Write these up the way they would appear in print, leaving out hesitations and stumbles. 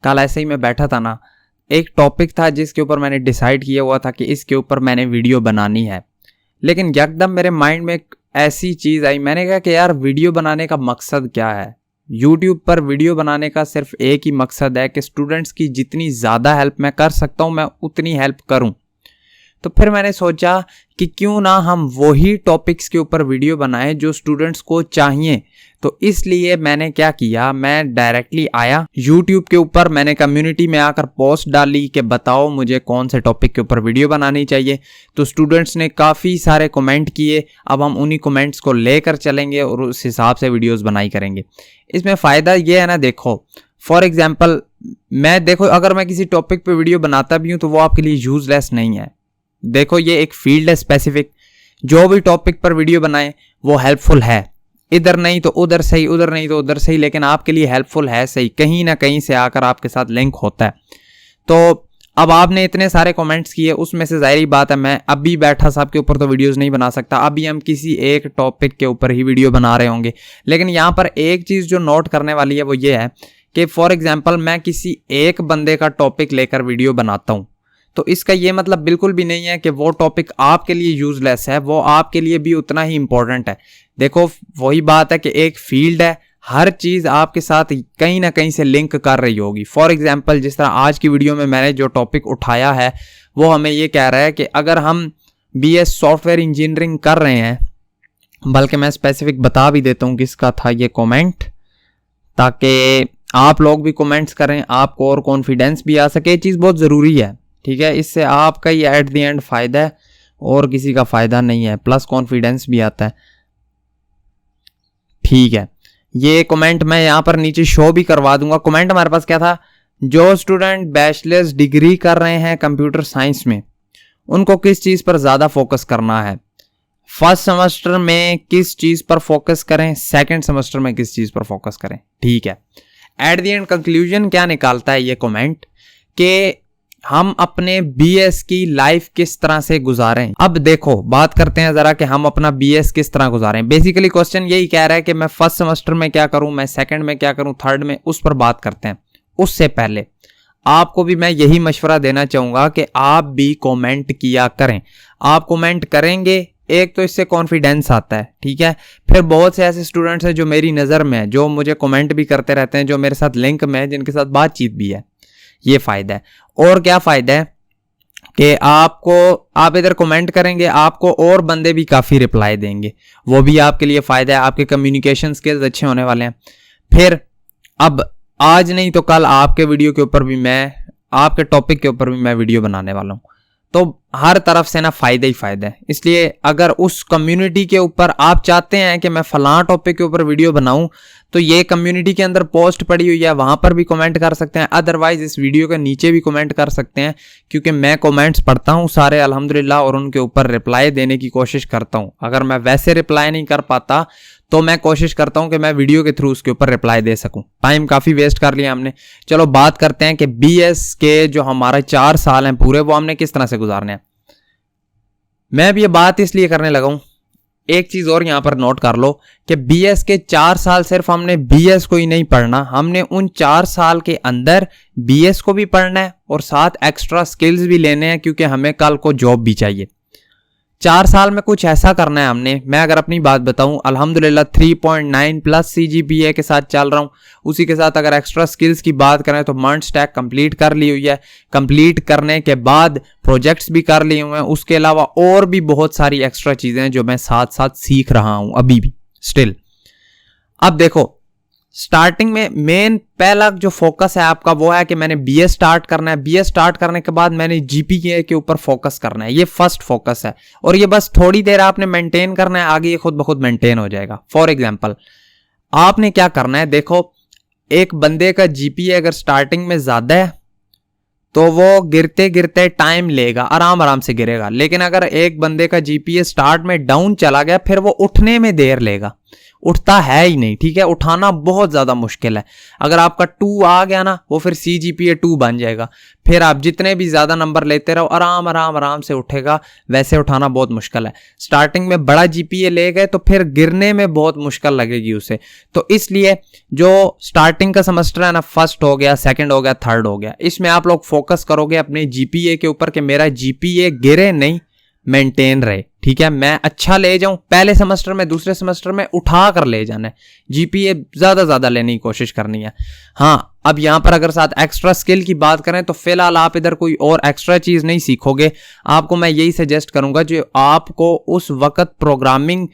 कल ऐसे ही मैं बैठा था ना, एक टॉपिक था जिसके ऊपर मैंने डिसाइड किया हुआ था कि इसके ऊपर मैंने वीडियो बनानी है, लेकिन यकदम मेरे माइंड में एक ऐसी चीज़ आई। मैंने कहा कि यार वीडियो बनाने का मकसद क्या है? यूट्यूब पर वीडियो बनाने का सिर्फ एक ही मकसद है कि स्टूडेंट्स की जितनी ज़्यादा हेल्प मैं कर सकता हूँ मैं उतनी हेल्प करूँ। तो फिर मैंने सोचा कि क्यों ना हम वही टॉपिक्स के ऊपर वीडियो बनाएं जो स्टूडेंट्स को चाहिए। तो इसलिए मैंने क्या किया, मैं डायरेक्टली आया यूट्यूब के ऊपर, मैंने कम्युनिटी में आकर पोस्ट डाली कि बताओ मुझे कौन से टॉपिक के ऊपर वीडियो बनानी चाहिए। तो स्टूडेंट्स ने काफ़ी सारे कमेंट किए। अब हम उन्हीं कमेंट्स को लेकर चलेंगे और उस हिसाब से वीडियोज़ बनाई करेंगे। इसमें फ़ायदा ये है ना, देखो फॉर एग्जाम्पल अगर मैं किसी टॉपिक पर वीडियो बनाता भी हूँ तो वो आपके लिए यूजलेस नहीं है। देखो ये एक फील्ड है स्पेसिफिक, जो भी टॉपिक पर वीडियो बनाए वो हेल्पफुल है, इधर नहीं तो उधर सही, उधर नहीं तो उधर सही, लेकिन आपके लिए हेल्पफुल है सही, कहीं ना कहीं से आकर आपके साथ लिंक होता है। तो अब आपने इतने सारे कमेंट्स किए, उसमें से जाहिर बात है मैं अभी बैठा सबके ऊपर तो वीडियोस नहीं बना सकता, अभी हम किसी एक टॉपिक के ऊपर ही वीडियो बना रहे होंगे। लेकिन यहाँ पर एक चीज़ जो नोट करने वाली है वो ये है कि फॉर एग्जाम्पल मैं किसी एक बंदे का टॉपिक लेकर वीडियो बनाता हूँ, तो इसका ये मतलब बिल्कुल भी नहीं है कि वो टॉपिक आपके लिए यूजलेस है, वो आपके लिए भी उतना ही इंपॉर्टेंट है। देखो वही बात है कि एक फील्ड है, हर चीज़ आपके साथ कहीं ना कहीं से लिंक कर रही होगी। फॉर एग्जांपल जिस तरह आज की वीडियो में मैंने जो टॉपिक उठाया है वो हमें ये कह रहा है कि अगर हम बीएस सॉफ्टवेयर इंजीनियरिंग कर रहे हैं, बल्कि मैं स्पेसिफिक बता भी देता हूँ किसका था ये कमेंट, ताकि आप लोग भी कमेंट्स करें, आपको और कॉन्फिडेंस भी आ सके। ये चीज़ बहुत ज़रूरी है, ठीक है, इससे आपका ही एट द एंड फ़ायदा है और किसी का फ़ायदा नहीं है, प्लस कॉन्फिडेंस भी आता है। ठीक है, ये कमेंट मैं यहाँ पर नीचे शो भी करवा दूंगा। कमेंट हमारे पास क्या था, जो स्टूडेंट बैचलर्स डिग्री कर रहे हैं कंप्यूटर साइंस में उनको किस चीज़ पर ज़्यादा फोकस करना है, फर्स्ट सेमेस्टर में किस चीज़ पर फोकस करें, सेकंड सेमेस्टर में किस चीज़ पर फोकस करें। ठीक है, एट द एंड कंक्लूजन क्या निकालता है ये कमेंट कि हम अपने बीएस की लाइफ किस तरह से गुजारें। अब देखो बात करते हैं जरा कि हम अपना बीएस किस तरह गुजारें। बेसिकली क्वेश्चन यही कह रहा है कि मैं फर्स्ट सेमेस्टर में क्या करूं, मैं सेकंड में क्या करूं, थर्ड में, उस पर बात करते हैं। उससे पहले आपको भी मैं यही मशवरा देना चाहूंगा कि आप भी कमेंट किया करें। आप कमेंट करेंगे, एक तो इससे कॉन्फिडेंस आता है, ठीक है। फिर बहुत से ऐसे स्टूडेंट्स हैं जो मेरी नज़र में है, जो मुझे कमेंट भी करते रहते हैं, जो मेरे साथ लिंक में है, जिनके साथ बातचीत भी है। ये फ़ायदा है। और क्या फ़ायदा है कि आप इधर कमेंट करेंगे, आपको और बंदे भी काफ़ी रिप्लाई देंगे, वो भी आपके लिए फ़ायदा है, आपके कम्युनिकेशन स्किल्स अच्छे होने वाले हैं। फिर अब आज नहीं तो कल आपके वीडियो के ऊपर भी मैं, आपके टॉपिक के ऊपर भी मैं वीडियो बनाने वाला हूँ। तो हर तरफ से ना फ़ायदा ही फ़ायदा है। इसलिए अगर उस कम्युनिटी के ऊपर आप चाहते हैं कि मैं फ़लाँ टॉपिक के ऊपर वीडियो बनाऊं, तो ये कम्युनिटी के अंदर पोस्ट पड़ी हुई है, वहाँ पर भी कमेंट कर सकते हैं। अदरवाइज़ इस वीडियो के नीचे भी कमेंट कर सकते हैं, क्योंकि मैं कमेंट्स पढ़ता हूँ सारे अल्हम्दुलिल्लाह और उनके ऊपर रिप्लाई देने की कोशिश करता हूँ। अगर मैं वैसे रिप्लाई नहीं कर पाता तो मैं कोशिश करता हूं कि मैं वीडियो के थ्रू उसके ऊपर रिप्लाई दे सकूं। टाइम काफ़ी वेस्ट कर लिया हमने। चलो बात करते हैं कि बीएस के जो हमारे 4 साल हैं पूरे, वो हमने किस तरह से गुजारने हैं। मैं भी ये बात इसलिए करने लगा हूं, एक चीज़ और यहां पर नोट कर लो कि बीएस के 4 साल सिर्फ हमने बीएस को ही नहीं पढ़ना, हमने उन 4 साल के अंदर बीएस को भी पढ़ना है और साथ एक्स्ट्रा स्किल्स भी लेने हैं, क्योंकि हमें कल को जॉब भी चाहिए। 4 साल में कुछ ऐसा करना है हमने। मैं अगर अपनी बात बताऊं, अल्हम्दुलिल्लाह 3.9 प्लस CGPA के साथ चल रहा हूं। उसी के साथ अगर एक्स्ट्रा स्किल्स की बात करें तो मंड स्टैक कंप्लीट कर ली हुई है। कंप्लीट करने के बाद प्रोजेक्ट्स भी कर लिए हुए हैं। उसके अलावा और भी बहुत सारी एक्स्ट्रा चीज़ें हैं जो मैं साथ साथ सीख रहा हूं अभी भी स्टिल। अब देखो, स्टार्टिंग में मेन पहला जो फोकस है आपका वो है कि मैंने बीएस स्टार्ट करना है। बीएस स्टार्ट करने के बाद मैंने जीपीए के ऊपर फोकस करना है। ये फर्स्ट फोकस है और ये बस थोड़ी देर आपने मेंटेन करना है, आगे ये खुद ब खुद मेंटेन हो जाएगा। फॉर एग्जांपल आपने क्या करना है, देखो एक बंदे का जीपीए अगर स्टार्टिंग में ज़्यादा है तो वो गिरते गिरते टाइम लेगा, आराम आराम से गिरेगा। लेकिन अगर एक बंदे का जीपीए स्टार्ट में डाउन चला गया फिर वो उठने में देर लेगा। उठता है ही नहीं, ठीक है, उठाना बहुत ज़्यादा मुश्किल है। अगर आपका 2 आ गया ना, वो फिर CGPA 2 बन जाएगा, फिर आप जितने भी ज़्यादा नंबर लेते रहो आराम से उठेगा, वैसे उठाना बहुत मुश्किल है। स्टार्टिंग में बड़ा GPA ले गए तो फिर गिरने में बहुत मुश्किल लगेगी उसे। तो इसलिए जो स्टार्टिंग का सेमेस्टर है ना, फर्स्ट हो गया, सेकंड हो गया, थर्ड हो गया, इसमें आप लोग फोकस करोगे अपने GPA के ऊपर कि मेरा GPA गिरे नहीं, मेंटेन रहे, ठीक है, मैं अच्छा ले जाऊं। पहले सेमेस्टर में, दूसरे सेमेस्टर में उठा कर ले जाना है, GPA ज्यादा लेने की कोशिश करनी है। हाँ, अब यहां पर अगर साथ एक्स्ट्रा स्किल की बात करें तो फिलहाल आप इधर कोई और एक्स्ट्रा चीज नहीं सीखोगे। आपको मैं यही सजेस्ट करूंगा, जो आपको उस वक्त प्रोग्रामिंग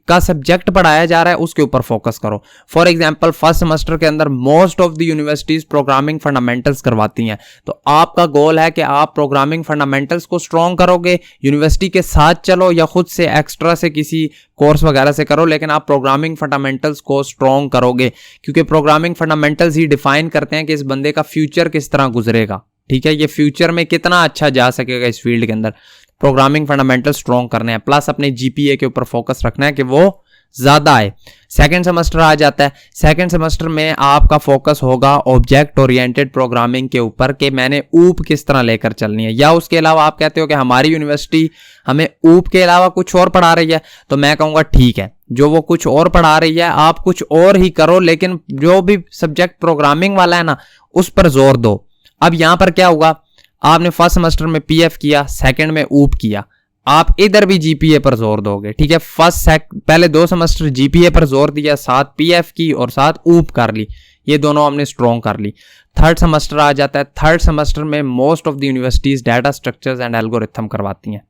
का सब्जेक्ट पढ़ाया जा रहा है उसके ऊपर फोकस करो। फॉर एग्जांपल फर्स्ट सेमेस्टर के अंदर most of the universities programming fundamentals करवाती हैं, तो आपका गोल है कि आप प्रोग्रामिंग फंडामेंटल्स को स्ट्रॉन्ग करोगे, यूनिवर्सिटी के साथ चलो या खुद से एक्स्ट्रा से किसी कोर्स वगैरह से करो, लेकिन आप प्रोग्रामिंग फंडामेंटल्स को स्ट्रॉन्ग करोगे, क्योंकि प्रोग्रामिंग फंडामेंटल्स ही डिफाइन करते हैं कि इस बंदे का फ्यूचर किस तरह गुजरेगा, ठीक है, ये फ्यूचर में कितना अच्छा जा सकेगा इस फील्ड के अंदर। प्रोग्रामिंग फंडामेंटल स्ट्रॉन्ग करने हैं, प्लस अपने GPA के ऊपर फोकस रखना है कि वो ज्यादा आए। सेकंड सेमेस्टर आ जाता है, सेकंड सेमेस्टर में आपका फोकस होगा ऑब्जेक्ट ओरिएंटेड प्रोग्रामिंग के ऊपर कि मैंने ऊप किस तरह लेकर चलनी है, या उसके अलावा आप कहते हो कि हमारी यूनिवर्सिटी हमें ऊप के अलावा कुछ और पढ़ा रही है, तो मैं कहूँगा ठीक है, जो वो कुछ और पढ़ा रही है आप कुछ और ही करो, लेकिन जो भी सब्जेक्ट प्रोग्रामिंग वाला है ना उस पर जोर दो। अब यहां पर क्या होगा, आपने फर्स्ट सेमेस्टर में PF किया, सेकंड में ऊप किया, आप इधर भी GPA पर जोर दोगे, ठीक है, पहले 2 सेमेस्टर GPA पर जोर दिया, साथ PF की और साथ ऊप कर ली, ये दोनों हमने स्ट्रॉन्ग कर ली। थर्ड सेमेस्टर आ जाता है, थर्ड सेमेस्टर में most of the universities data structures and algorithm करवाती हैं।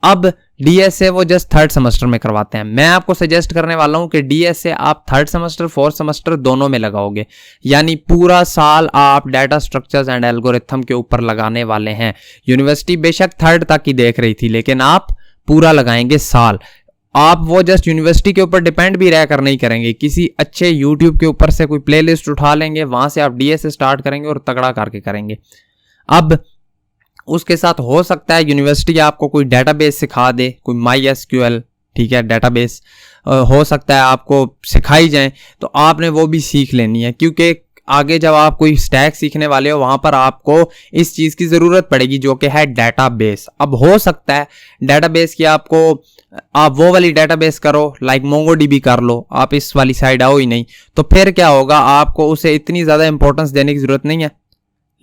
अब DSA वो जस्ट थर्ड सेमेस्टर में करवाते हैं। मैं आपको सजेस्ट करने वाला हूं कि DSA आप थर्ड सेमेस्टर, फोर्थ सेमेस्टर दोनों में लगाओगे, यानी पूरा साल आप डाटा स्ट्रक्चर्स एंड एल्गोरिथम के ऊपर लगाने वाले हैं। यूनिवर्सिटी बेशक थर्ड तक ही देख रही थी, लेकिन आप पूरा लगाएंगे साल। आप वो जस्ट यूनिवर्सिटी के ऊपर डिपेंड भी रह कर नहीं करेंगे, किसी अच्छे यूट्यूब के ऊपर से कोई प्लेलिस्ट उठा लेंगे, वहां से आप DSA स्टार्ट करेंगे और तगड़ा करके करेंगे। अब उसके साथ हो सकता है यूनिवर्सिटी आपको कोई डेटाबेस सिखा दे, कोई MySQL, ठीक है, डेटाबेस हो सकता है आपको सिखाई जाए, तो आपने वो भी सीख लेनी है, क्योंकि आगे जब आप कोई स्टैक सीखने वाले हो वहां पर आपको इस चीज की जरूरत पड़ेगी जो कि है डेटाबेस। अब हो सकता है डेटाबेस की आप वो वाली डेटाबेस करो, लाइक MongoDB कर लो, आप इस वाली साइड आओ ही नहीं, तो फिर क्या होगा, आपको उसे इतनी ज्यादा इंपॉर्टेंस देने की जरूरत नहीं है।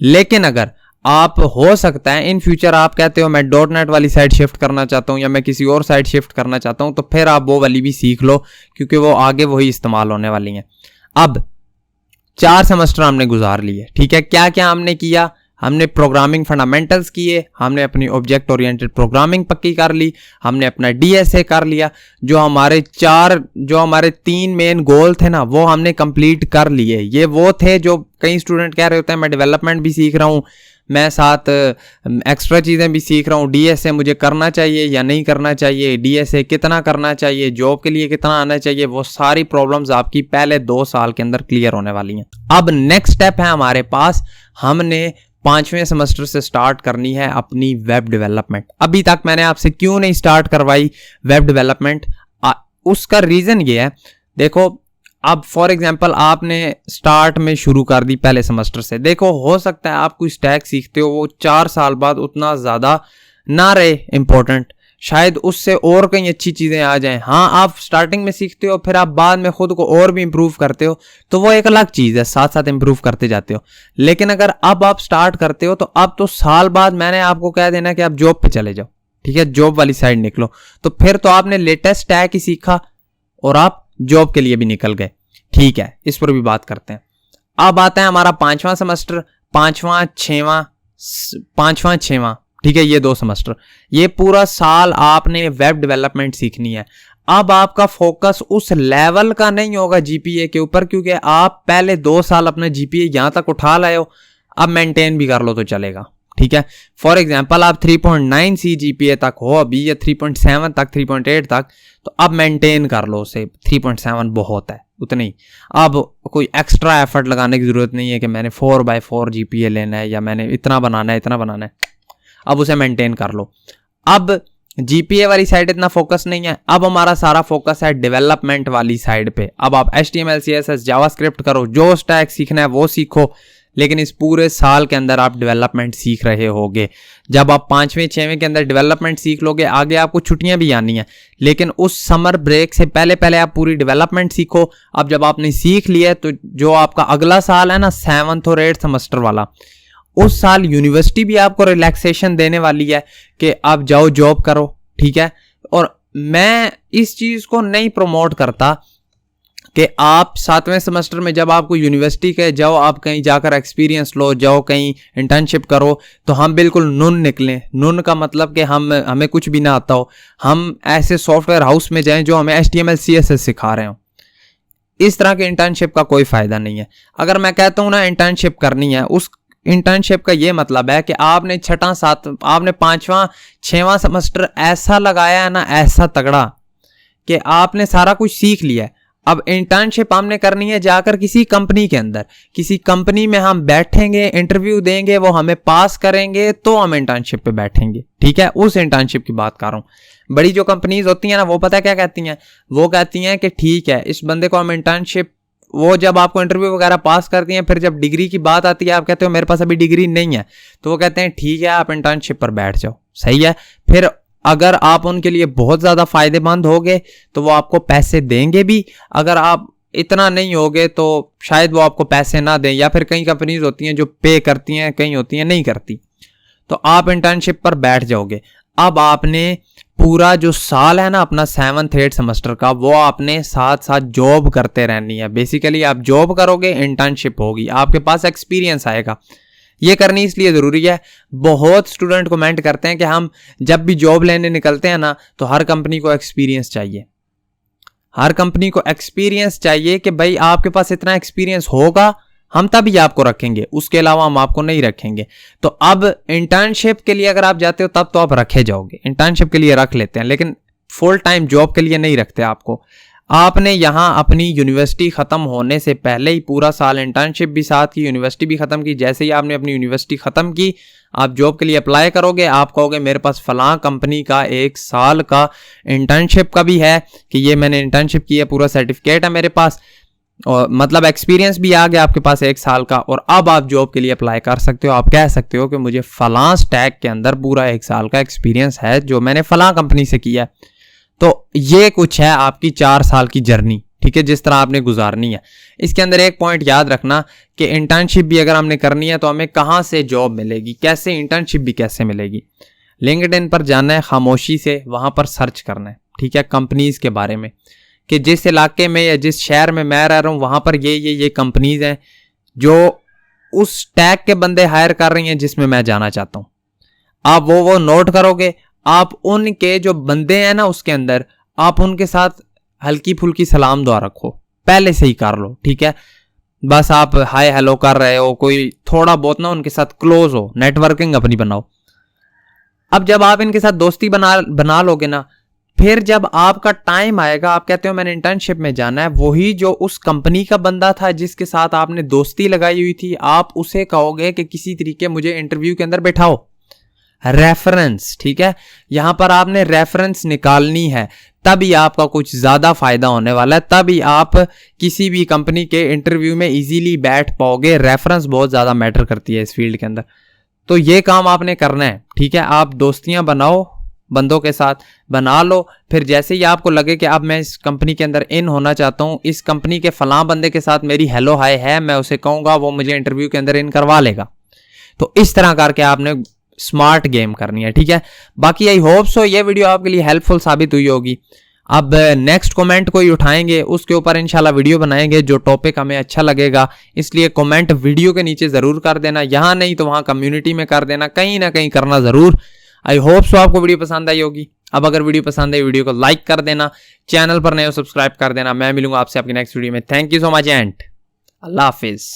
लेकिन अगर आप हो सकता है इन फ्यूचर आप कहते हो मैं .NET वाली साइड शिफ्ट करना चाहता हूं या मैं किसी और साइड शिफ्ट करना चाहता हूं, तो फिर आप वो वाली भी सीख लो, क्योंकि वो आगे वही इस्तेमाल होने वाली हैं। अब 4 सेमेस्टर हमने गुजार लिए, ठीक है, क्या क्या हमने किया, हमने प्रोग्रामिंग फंडामेंटल्स किए, हमने अपनी ऑब्जेक्ट ओरिएंटेड प्रोग्रामिंग पक्की कर ली, हमने अपना DSA कर लिया, जो हमारे 3 मेन गोल थे ना वो हमने कंप्लीट कर लिए। ये वो थे जो कई स्टूडेंट कह रहे होते हैं मैं डेवलपमेंट भी सीख रहा हूँ, मैं साथ एक्स्ट्रा चीज़ें भी सीख रहा हूँ, DSA मुझे करना चाहिए या नहीं करना चाहिए, DSA कितना करना चाहिए, जॉब के लिए कितना आना चाहिए, वो सारी प्रॉब्लम्स आपकी पहले 2 साल के अंदर क्लियर होने वाली हैं। अब नेक्स्ट स्टेप है हमारे पास, हमने 5वें सेमेस्टर से स्टार्ट करनी है अपनी वेब डेवलपमेंट। अभी तक मैंने आपसे क्यों नहीं स्टार्ट करवाई वेब डेवलपमेंट, उसका रीज़न ये है, देखो अब फॉर एग्जांपल आपने स्टार्ट में शुरू कर दी पहले सेमेस्टर से, देखो हो सकता है आप कोई स्टैक सीखते हो वो 4 साल बाद उतना ज़्यादा ना रहे इम्पोर्टेंट, शायद उससे और कई अच्छी चीज़ें आ जाएं। हाँ, आप स्टार्टिंग में सीखते हो, फिर आप बाद में खुद को और भी इम्प्रूव करते हो, तो वो एक अलग चीज़ है, साथ साथ इम्प्रूव करते जाते हो। लेकिन अगर अब आप स्टार्ट करते हो तो अब तो साल बाद मैंने आपको कह देना कि आप जॉब पे चले जाओ, ठीक है, जॉब वाली साइड निकलो, तो फिर तो आपने लेटेस्ट स्टैक ही सीखा और आप जॉब के लिए भी निकल गए, ठीक है, इस पर भी बात करते हैं। अब आता है हमारा 5वां सेमेस्टर, 5वां 6वां, ठीक है, ये 2 सेमेस्टर, ये पूरा साल आपने वेब डेवलपमेंट सीखनी है। अब आपका फोकस उस लेवल का नहीं होगा GPA के ऊपर, क्योंकि आप पहले 2 साल अपना GPA यहां तक उठा लाए हो, अब मेंटेन भी कर लो तो चलेगा, ठीक है। फॉर एग्जांपल आप 3.9 CGPA तक हो अभी, या 3.7 तक, 3.8 तक, तो अब मेंटेन कर लो उसे, 3.7 बहुत है, उतनी ही। अब कोई एक्स्ट्रा एफर्ट लगाने की जरूरत नहीं है कि मैंने 4/4 GPA लेना है या मैंने इतना बनाना है, अब उसे मेंटेन कर लो। अब जीपीए वाली साइड इतना फोकस नहीं है। अब हमारा सारा फोकस है डेवलपमेंट वाली साइड पे। अब आप HTML CSS जावास्क्रिप्ट करो, जो स्टैक सीखना है वो सीखो, लेकिन इस पूरे साल के अंदर आप डेवलपमेंट सीख रहे होगे। जब आप 5वें 6वें के अंदर डेवलपमेंट सीख लोगे, आगे आपको छुट्टियां भी आनी है, लेकिन उस समर ब्रेक से पहले पहले आप पूरी डेवलपमेंट सीखो। अब जब आपने सीख लिया तो जो आपका अगला साल है ना, 7th और 8th सेमेस्टर वाला, उस साल यूनिवर्सिटी भी आपको रिलैक्सेशन देने वाली है कि आप जाओ जॉब करो, ठीक है। और मैं इस चीज को नहीं प्रमोट करता कि आप 7वें सेमेस्टर में जब आपको यूनिवर्सिटी के जाओ, आप कहीं जाकर एक्सपीरियंस लो, जाओ कहीं इंटर्नशिप करो, तो हम बिल्कुल नुन निकलें। नुन का मतलब कि हमें कुछ भी ना आता हो, हम ऐसे सॉफ्टवेयर हाउस में जाएं जो हमें HTML CSS सिखा रहे हो। इस तरह के इंटर्नशिप का कोई फायदा नहीं है। अगर मैं कहता हूं ना इंटर्नशिप करनी है, उस इंटर्नशिप का ये मतलब है कि आपने 5वां 6वां सेमेस्टर ऐसा लगाया है ना, ऐसा तगड़ा कि आपने सारा कुछ सीख लिया है। अब इंटर्नशिप हमने करनी है जाकर किसी कंपनी के अंदर, किसी कंपनी में हम बैठेंगे, इंटरव्यू देंगे, वो हमें पास करेंगे तो हम इंटर्नशिप पे बैठेंगे, ठीक है। उस इंटर्नशिप की बात कर रहा हूं। बड़ी जो कंपनीज होती हैं ना, वो पता क्या कहती हैं, वो कहती हैं कि ठीक है इस बंदे को हम इंटर्नशिप, वो जब आपको इंटरव्यू वगैरह पास करती हैं, फिर जब डिग्री की बात आती है, आप कहते हो मेरे पास अभी डिग्री नहीं है, तो वो कहते हैं ठीक है आप इंटर्नशिप पर बैठ जाओ, सही है। फिर अगर आप उनके लिए बहुत ज़्यादा फायदेमंद होगे तो वो आपको पैसे देंगे भी, अगर आप इतना नहीं होगे तो शायद वो आपको पैसे ना दें, या फिर कई कंपनीज होती हैं जो पे करती हैं, कई होती हैं नहीं करती। तो आप इंटर्नशिप पर बैठ जाओगे। अब आपने पूरा जो साल है ना अपना 7th 8th सेमेस्टर का, वो आपने साथ साथ जॉब करते रहनी है। बेसिकली आप जॉब करोगे, इंटर्नशिप होगी, आपके पास एक्सपीरियंस आएगा। ये करनी इसलिए ज़रूरी है, बहुत स्टूडेंट कमेंट करते हैं कि हम जब भी जॉब लेने निकलते हैं ना, तो हर कंपनी को एक्सपीरियंस चाहिए, हर कंपनी को एक्सपीरियंस चाहिए कि भाई आपके पास इतना एक्सपीरियंस होगा हम तभी आपको रखेंगे, उसके अलावा हम आपको नहीं रखेंगे। तो अब इंटर्नशिप के लिए अगर आप जाते हो तब तो आप रखे जाओगे, इंटर्नशिप के लिए रख लेते हैं, लेकिन फुल टाइम जॉब के लिए नहीं रखते आपको। आपने यहाँ अपनी यूनिवर्सिटी ख़त्म होने से पहले ही पूरा साल इंटर्नशिप भी साथ की, यूनिवर्सिटी भी ख़त्म की। जैसे ही आपने अपनी यूनिवर्सिटी ख़त्म की, आप जॉब के लिए अप्लाई करोगे, आप कहोगे मेरे पास फलां कंपनी का 1 साल का इंटर्नशिप का भी है कि ये मैंने इंटर्नशिप की है, पूरा सर्टिफिकेट है मेरे पास, और मतलब एक्सपीरियंस भी आ गया आपके पास 1 साल का, और अब आप जॉब के लिए अप्लाई कर सकते हो। आप कह सकते हो कि मुझे फलां स्टैक के अंदर पूरा 1 साल का एक्सपीरियंस है जो मैंने फलां कंपनी से किया है। तो ये कुछ है आपकी 4 साल की जर्नी, ठीक है, जिस तरह आपने गुजारनी है। इसके अंदर एक पॉइंट याद रखना कि इंटर्नशिप भी अगर हमने करनी है तो हमें कहाँ से जॉब मिलेगी, कैसे इंटर्नशिप भी कैसे मिलेगी। लिंक्डइन पर जाना है खामोशी से, वहाँ पर सर्च करना है, ठीक है, कंपनीज के बारे में कि जिस इलाके में या जिस शहर में मैं रह रहा हूँ वहाँ पर ये कंपनीज हैं जो उस टैग के बंदे हायर कर रही हैं जिसमें मैं जाना चाहता हूँ। आप वो नोट करोगे, आप उनके जो बंदे हैं ना उसके अंदर, आप उनके साथ हल्की फुल्की सलाम दुआ रखो, पहले से ही कर लो, ठीक है। बस आप हाय हेलो कर रहे हो, कोई थोड़ा बहुत ना उनके साथ क्लोज हो, नेटवर्किंग अपनी बनाओ। अब जब आप इनके साथ दोस्ती बना लोगे ना, फिर जब आपका टाइम आएगा, आप कहते हो मैंने इंटर्नशिप में जाना है, वही जो उस कंपनी का बंदा था जिसके साथ आपने दोस्ती लगाई हुई थी, आप उसे कहोगे कि किसी तरीके मुझे इंटरव्यू के अंदर बैठाओ। रेफरेंस, ठीक है, यहां पर आपने रेफरेंस निकालनी है, तभी आपका कुछ ज्यादा फायदा होने वाला है, तभी आप किसी भी कंपनी के इंटरव्यू में इजीली बैठ पाओगे। रेफरेंस बहुत ज्यादा मैटर करती है इस फील्ड के अंदर, तो ये काम आपने करना है, ठीक है। आप दोस्तियां बनाओ, बंदों के साथ बना लो, फिर जैसे ही आपको लगे कि अब मैं इस कंपनी के अंदर इन होना चाहता हूँ, इस कंपनी के फलां बंदे के साथ मेरी हेलो हाय है, मैं उसे कहूंगा, वो मुझे इंटरव्यू के अंदर इन करवा लेगा। तो इस तरह करके आपने स्मार्ट गेम करनी है, ठीक है। बाकी आई होप सो ये वीडियो आपके लिए हेल्पफुल साबित हुई होगी। अब नेक्स्ट कमेंट को ही उठाएंगे, उसके ऊपर इंशाल्लाह वीडियो बनाएंगे जो टॉपिक हमें अच्छा लगेगा, इसलिए कमेंट वीडियो के नीचे जरूर कर देना, यहाँ नहीं तो वहाँ कम्युनिटी में कर देना, कहीं ना कहीं करना जरूर। आई होप सो आपको वीडियो पसंद आई होगी। अब अगर वीडियो पसंद आई, वीडियो को लाइक कर देना, चैनल पर नए हो सब्सक्राइब कर देना। मैं मिलूंगा आपसे आपकी नेक्स्ट वीडियो में। Thank you so much and Allah Hafiz.